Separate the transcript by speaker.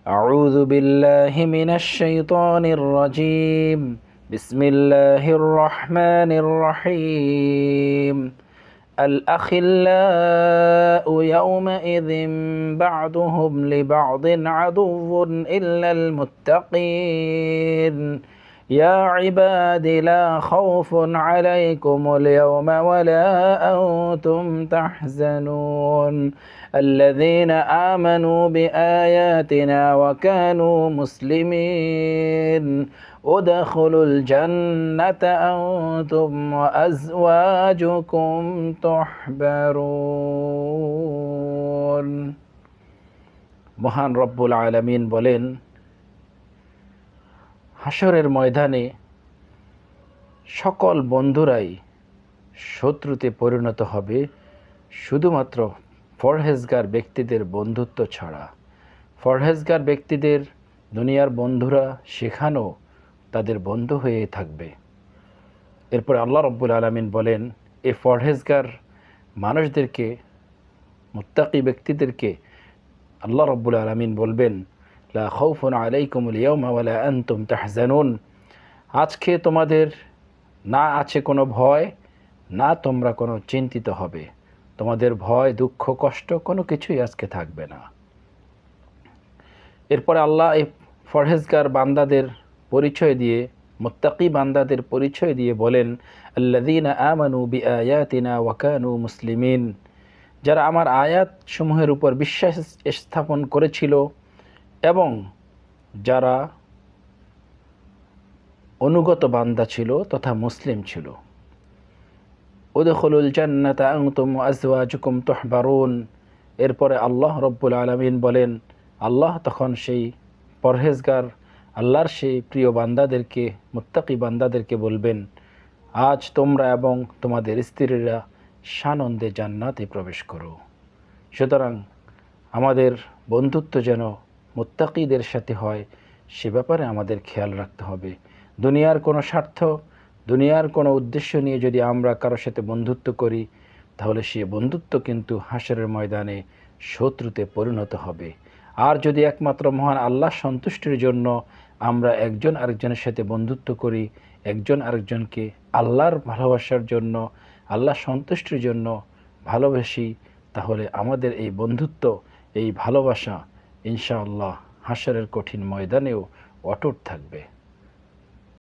Speaker 1: أعوذ بالله من الشيطان الرجيم بسم الله الرحمن الرحيم الأخلاء يومئذ بعضهم لبعض عدو إلا المتقين يا عباد لا خوف عليكم اليوم ولا أنتم تحزنون الذين آمنوا بآياتنا وكانوا مسلمين ادخلوا الجنة أنتم وأزواجكم تحبرون মহান রব্বুল আলামিন বলেন, হাসরের ময়দানে সকল বন্ধুরাই শত্রুতে পরিণত হবে শুধুমাত্র পরহেজগার ব্যক্তিদের বন্ধুত্ব ছাড়া। পরহেজগার ব্যক্তিদের দুনিয়ার বন্ধুরা সেখানেও তাদের বন্ধু হয়ে থাকবে। এরপর আল্লাহ রব্বুল আলামিন বলেন, এই পরহেজগার মানুষদেরকে, মুত্তাকি ব্যক্তিদেরকে আল্লাহ রব্বুল আলামিন বলবেন, লা খাউফুন আলাইকুমুল ইয়াওমা ওয়ালা আনতুম তাহজানুন, আজকে তোমাদের না আছে কোনো ভয়, না তোমরা কোনো চিন্তিত হবে। তোমাদের ভয়, দুঃখ, কষ্ট কোনো কিছুই আজকে থাকবে না। এরপরে আল্লাহ এই পরহেজগার বান্দাদের পরিচয় দিয়ে, মুত্তাকি বান্দাদের পরিচয় দিয়ে বলেন, আল্লাযীনা আমানু বিআয়াতিনা ওয়া কানু মুসলিমিন, যারা আমার আয়াতসমূহের উপর বিশ্বাস স্থাপন করেছিল এবং যারা অনুগত বান্দা ছিল তথা মুসলিম ছিল। উদখুলুল জান্নাতা আনতুম ওয়া আজওয়াজুকুম তুহবারুন, এরপরে আল্লাহ রব্বুল আলামিন বলেন, আল্লাহ তখন সেই পরহেজগার আল্লাহর সেই প্রিয় বান্দাদেরকে, মুত্তাকি বান্দাদেরকে বলবেন, আজ তোমরা এবং তোমাদের স্ত্রীরা সানন্দে জান্নাতে প্রবেশ করো। সুতরাং আমাদের বন্ধুত্ব যেন মুত্তাকিদের সাথে হয় সে ব্যাপারে আমাদের খেয়াল রাখতে হবে। দুনিয়ার কোনো স্বার্থ, দুনিয়ার কোনো উদ্দেশ্য নিয়ে যদি আমরা কারোর সাথে বন্ধুত্ব করি, তাহলে সে বন্ধুত্ব কিন্তু হাসরের ময়দানে শত্রুতে পরিণত হবে। আর যদি একমাত্র মহান আল্লাহ সন্তুষ্টির জন্য আমরা একজন আরেকজনের সাথে বন্ধুত্ব করি, একজন আরেকজনকে আল্লাহর ভালোবাসার জন্য, আল্লাহ সন্তুষ্টির জন্য ভালোবাসি, তাহলে আমাদের এই বন্ধুত্ব, এই ভালোবাসা ইনশাআল্লাহ হাসরের কঠিন ময়দানেও অটুট থাকবে।